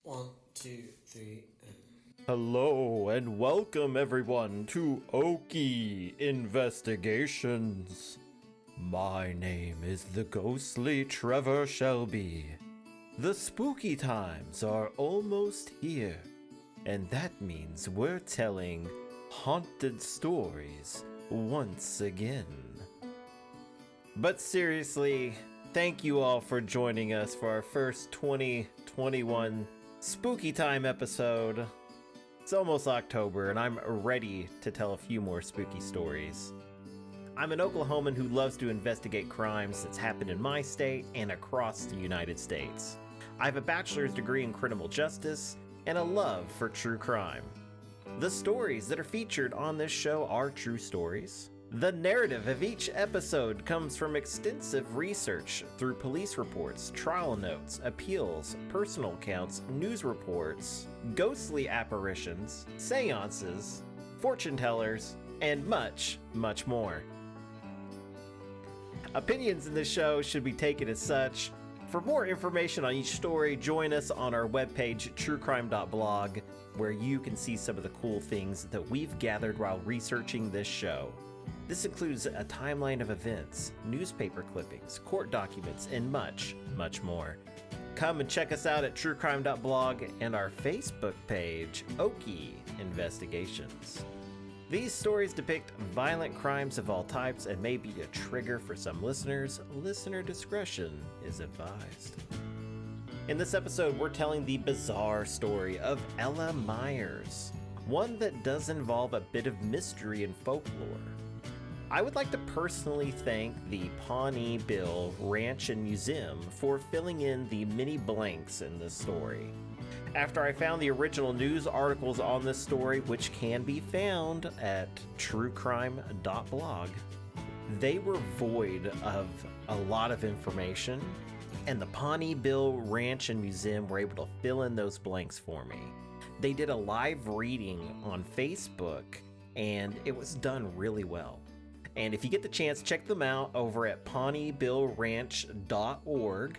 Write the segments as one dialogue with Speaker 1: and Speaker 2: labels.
Speaker 1: One, two, three.
Speaker 2: Hello and welcome everyone to Okie Investigations. My name is the ghostly Trevor Shelby. The spooky times are almost here, and that means we're telling haunted stories once again. But seriously, thank you all for joining us for our first 2021 Spooky Time episode. It's almost October, and I'm ready to tell a few more spooky stories. I'm an Oklahoman who loves to investigate crimes that's happened in my state and across the United States. I have a bachelor's degree in criminal justice and a love for true crime. The stories that are featured on this show are true stories. The narrative of each episode comes from extensive research through police reports, trial notes, appeals, personal accounts, news reports, ghostly apparitions, seances, fortune tellers, and much, much more. Opinions in this show should be taken as such. For more information on each story, join us on our webpage, truecrime.blog, where you can see some of the cool things that we've gathered while researching this show. This includes a timeline of events, newspaper clippings, court documents, and much, much more. Come and check us out at truecrime.blog and our Facebook page, Okie Investigations. These stories depict violent crimes of all types and may be a trigger for some listeners. Listener discretion is advised. In this episode, we're telling the bizarre story of Ella Myers, one that does involve a bit of mystery and folklore. I would like to personally thank the Pawnee Bill Ranch and Museum for filling in the many blanks in this story. After I found the original news articles on this story, which can be found at truecrime.blog, they were void of a lot of information, and the Pawnee Bill Ranch and Museum were able to fill in those blanks for me. They did a live reading on Facebook, and it was done really well. And if you get the chance, check them out over at pawneebillranch.org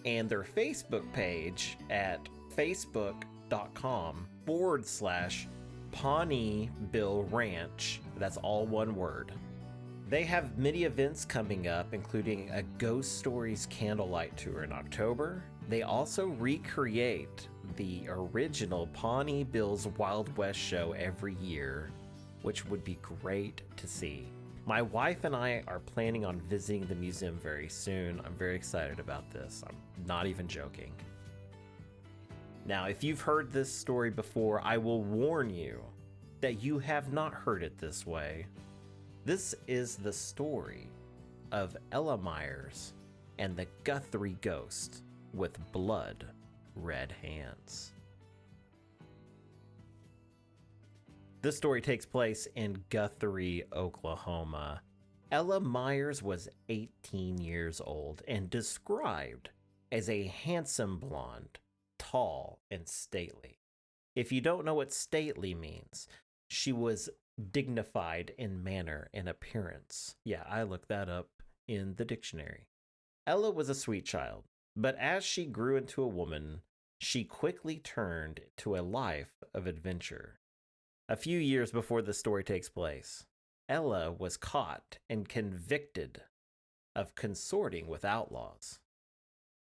Speaker 2: and their Facebook page at facebook.com/Pawnee Bill Ranch. That's all one word. They have many events coming up, including a Ghost Stories candlelight tour in October. They also recreate the original Pawnee Bill's Wild West show every year, which would be great to see. My wife and I are planning on visiting the museum very soon. I'm very excited about this. I'm not even joking. Now, if you've heard this story before, I will warn you that you have not heard it this way. This is the story of Ella Myers and the Guthrie Ghost with blood red hands. This story takes place in Guthrie, Oklahoma. Ella Myers was 18 years old and described as a handsome blonde, tall and stately. If you don't know what stately means, she was dignified in manner and appearance. Yeah, I looked that up in the dictionary. Ella was a sweet child, but as she grew into a woman, she quickly turned to a life of adventure. A few years before the story takes place, Ella was caught and convicted of consorting with outlaws.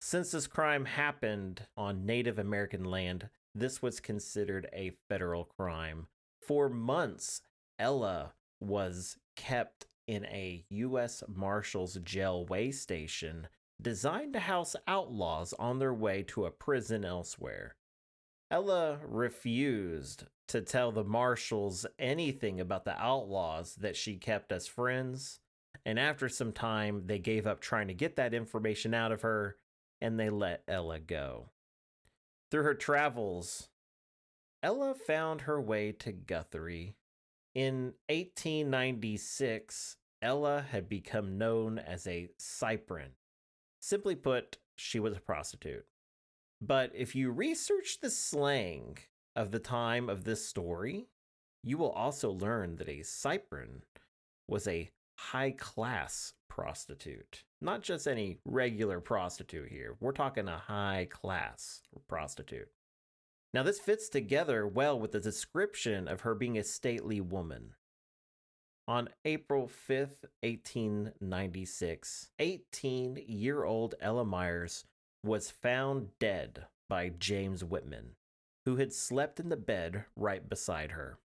Speaker 2: Since this crime happened on Native American land, this was considered a federal crime. For months, Ella was kept in a U.S. Marshals jail way station designed to house outlaws on their way to a prison elsewhere. Ella refused to tell the marshals anything about the outlaws that she kept as friends, and after some time, they gave up trying to get that information out of her, and they let Ella go. Through her travels, Ella found her way to Guthrie. In 1896, Ella had become known as a cypren. Simply put, she was a prostitute. But if you research the slang of the time of this story, you will also learn that a cypren was a high-class prostitute. Not just any regular prostitute here. We're talking a high-class prostitute. Now, this fits together well with the description of her being a stately woman. On April 5th, 1896, 18-year-old Ella Myers was found dead by James Whitman, who had slept in the bed right beside her.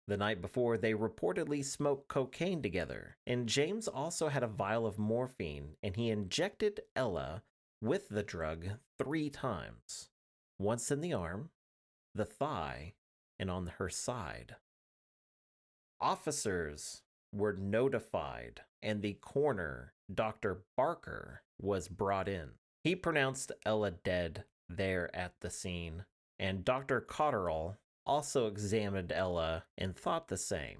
Speaker 2: The night before, they reportedly smoked cocaine together, and James also had a vial of morphine, and he injected Ella with the drug 3 times, once in the arm, the thigh, and on her side. Officers were notified, and the coroner, Dr. Barker, was brought in. He pronounced Ella dead there at the scene, and Dr. Cotterell also examined Ella and thought the same.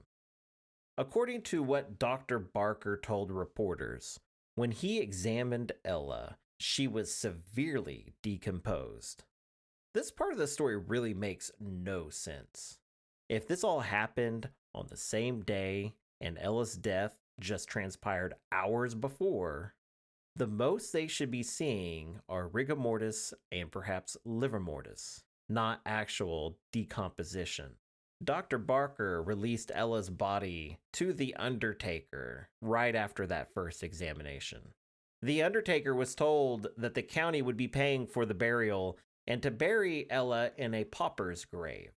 Speaker 2: According to what Dr. Barker told reporters, when he examined Ella, she was severely decomposed. This part of the story really makes no sense. If this all happened on the same day and Ella's death just transpired hours before, the most they should be seeing are rigor mortis and perhaps livor mortis, not actual decomposition. Dr. Barker released Ella's body to the undertaker right after that first examination. The undertaker was told that the county would be paying for the burial and to bury Ella in a pauper's grave.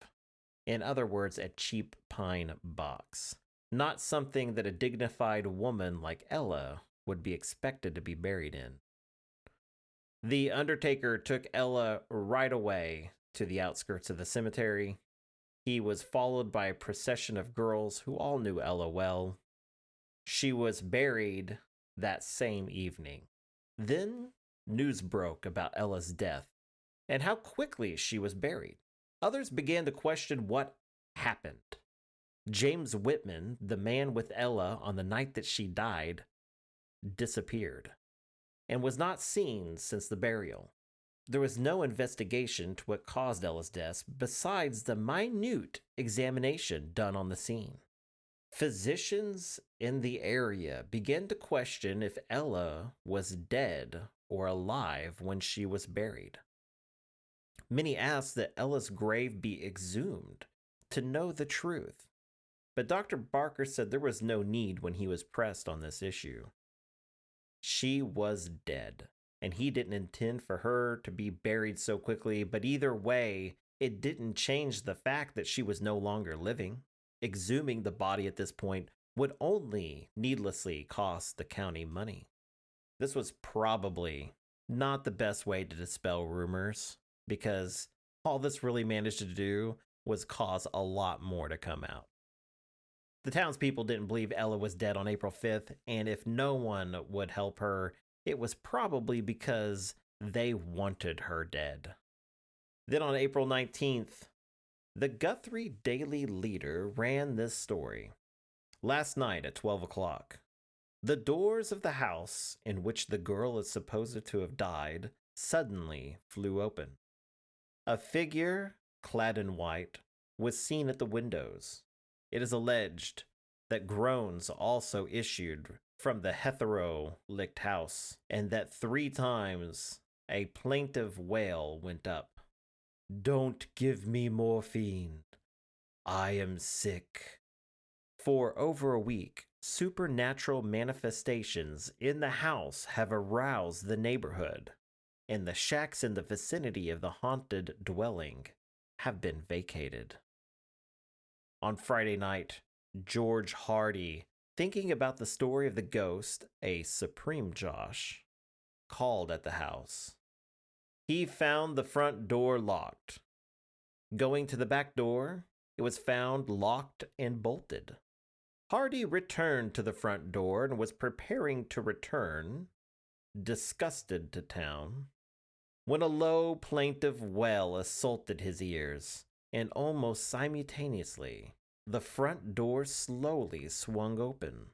Speaker 2: In other words, a cheap pine box. Not something that a dignified woman like Ella would be expected to be buried in. The undertaker took Ella right away to the outskirts of the cemetery. He was followed by a procession of girls who all knew Ella well. She was buried that same evening. Then news broke about Ella's death and how quickly she was buried. Others began to question what happened. James Whitman, the man with Ella on the night that she died, disappeared and was not seen since the burial. There was no investigation to what caused Ella's death besides the minute examination done on the scene. Physicians in the area began to question if Ella was dead or alive when she was buried. Many asked that Ella's grave be exhumed to know the truth, but Dr. Barker said there was no need when he was pressed on this issue. She was dead, and he didn't intend for her to be buried so quickly, but either way, it didn't change the fact that she was no longer living. Exhuming the body at this point would only needlessly cost the county money. This was probably not the best way to dispel rumors, because all this really managed to do was cause a lot more to come out. The townspeople didn't believe Ella was dead on April 5th, and if no one would help her, it was probably because they wanted her dead. Then on April 19th, the Guthrie Daily Leader ran this story. Last night at 12 o'clock, the doors of the house in which the girl is supposed to have died suddenly flew open. A figure, clad in white, was seen at the windows. It is alleged that groans also issued from the hetero-licked house, and that 3 times a plaintive wail went up. "Don't give me morphine. I am sick." For over a week, supernatural manifestations in the house have aroused the neighborhood, and the shacks in the vicinity of the haunted dwelling have been vacated. On Friday night, George Hardy, thinking about the story of the ghost, a Supreme Josh, called at the house. He found the front door locked. Going to the back door, it was found locked and bolted. Hardy returned to the front door and was preparing to return, disgusted, to town, when a low, plaintive wail assaulted his ears, and almost simultaneously, the front door slowly swung open.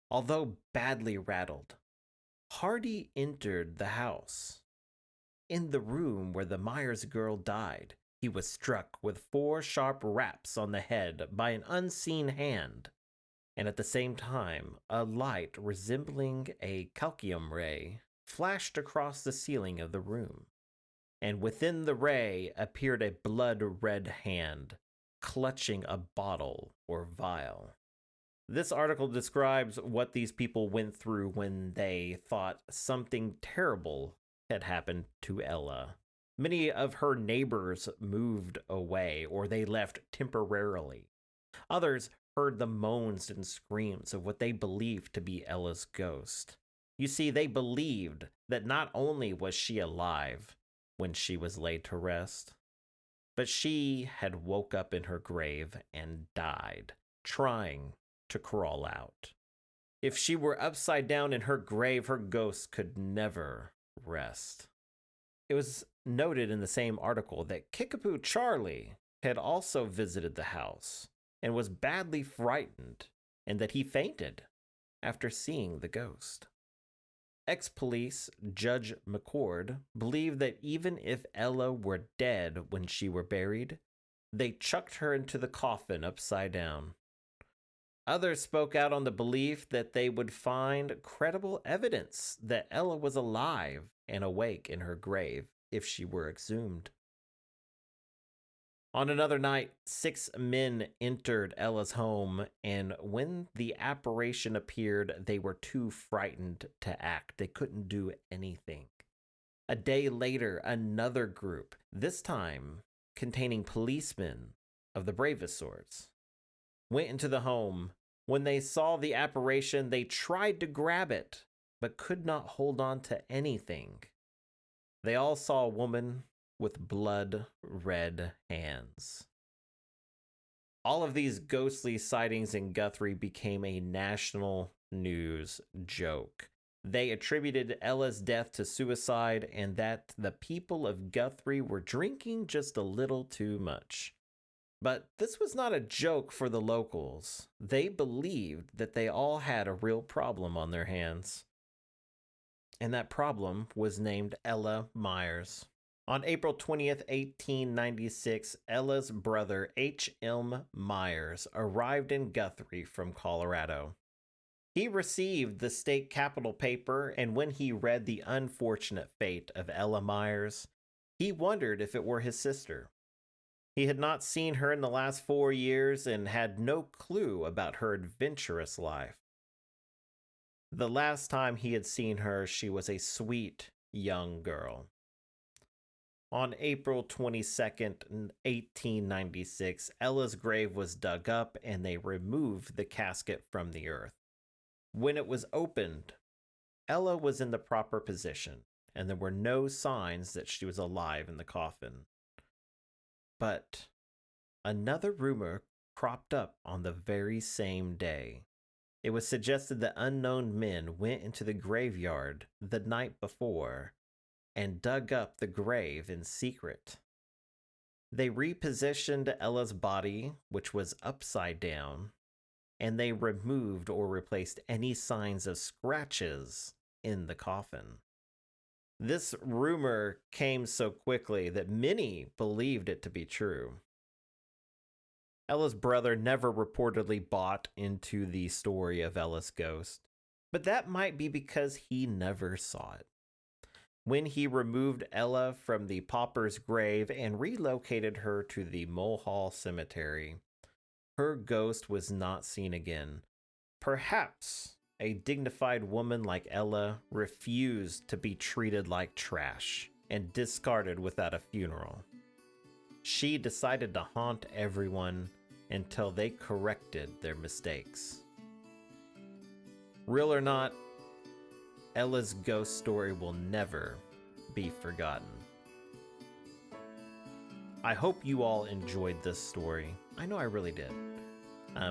Speaker 2: Although badly rattled, Hardy entered the house. In the room where the Myers girl died, he was struck with 4 sharp raps on the head by an unseen hand, and at the same time, a light resembling a calcium ray flashed across the ceiling of the room. and within the ray appeared a blood-red hand, clutching a bottle or vial. This article describes what these people went through when they thought something terrible had happened to Ella. Many of her neighbors moved away or they left temporarily. Others heard the moans and screams of what they believed to be Ella's ghost. You see, they believed that not only was she alive when she was laid to rest, but she had woke up in her grave and died, trying to crawl out. If she were upside down in her grave, her ghost could never rest. It was noted in the same article that Kickapoo Charlie had also visited the house and was badly frightened, and that he fainted after seeing the ghost. Ex-police Judge McCord believed that even if Ella were dead when she were buried, they chucked her into the coffin upside down. Others spoke out on the belief that they would find credible evidence that Ella was alive and awake in her grave if she were exhumed. On another night, 6 men entered Ella's home, and when the apparition appeared, they were too frightened to act. They couldn't do anything. A day later, another group, this time containing policemen of the bravest sorts, went into the home. When they saw the apparition, they tried to grab it, but could not hold on to anything. They all saw a woman with blood-red hands. All of these ghostly sightings in Guthrie became a national news joke. They attributed Ella's death to suicide and that the people of Guthrie were drinking just a little too much. But this was not a joke for the locals. They believed that they all had a real problem on their hands. And that problem was named Ella Myers. On April 20th, 1896, Ella's brother H.M. Myers arrived in Guthrie from Colorado. He received the state capitol paper, and when he read the unfortunate fate of Ella Myers, he wondered if it were his sister. He had not seen her in the last 4 years and had no clue about her adventurous life. The last time he had seen her, she was a sweet young girl. On April 22nd, 1896, Ella's grave was dug up and they removed the casket from the earth. When it was opened, Ella was in the proper position, and there were no signs that she was alive in the coffin. But another rumor cropped up on the very same day. It was suggested that unknown men went into the graveyard the night before and dug up the grave in secret. They repositioned Ella's body, which was upside down, and they removed or replaced any signs of scratches in the coffin. This rumor came so quickly that many believed it to be true. Ella's brother never reportedly bought into the story of Ella's ghost, but that might be because he never saw it. When he removed Ella from the pauper's grave and relocated her to the Mulhall Cemetery, her ghost was not seen again. Perhaps a dignified woman like Ella refused to be treated like trash and discarded without a funeral. She decided to haunt everyone until they corrected their mistakes. Real or not, Ella's ghost story will never be forgotten. I hope you all enjoyed this story. I know I really did.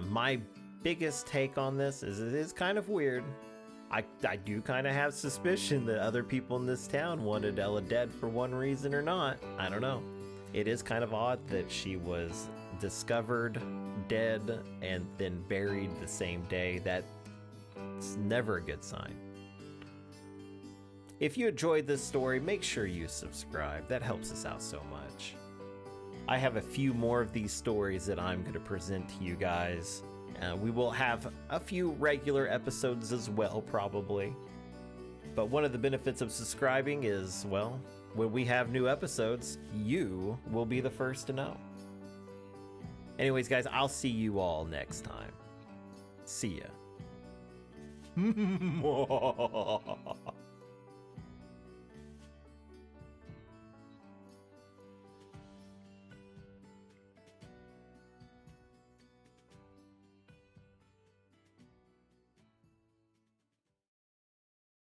Speaker 2: My biggest take on this is it is kind of weird. I do kind of have suspicion that other people in this town wanted Ella dead for one reason or not. I don't know. It is kind of odd that she was discovered dead and then buried the same day. That's never a good sign. If you enjoyed this story, make sure you subscribe. That helps us out so much. I have a few more of these stories that I'm going to present to you guys. We will have a few regular episodes as well, probably. But one of the benefits of subscribing is, well, when we have new episodes, you will be the first to know. Anyways, guys, I'll see you all next time. See ya.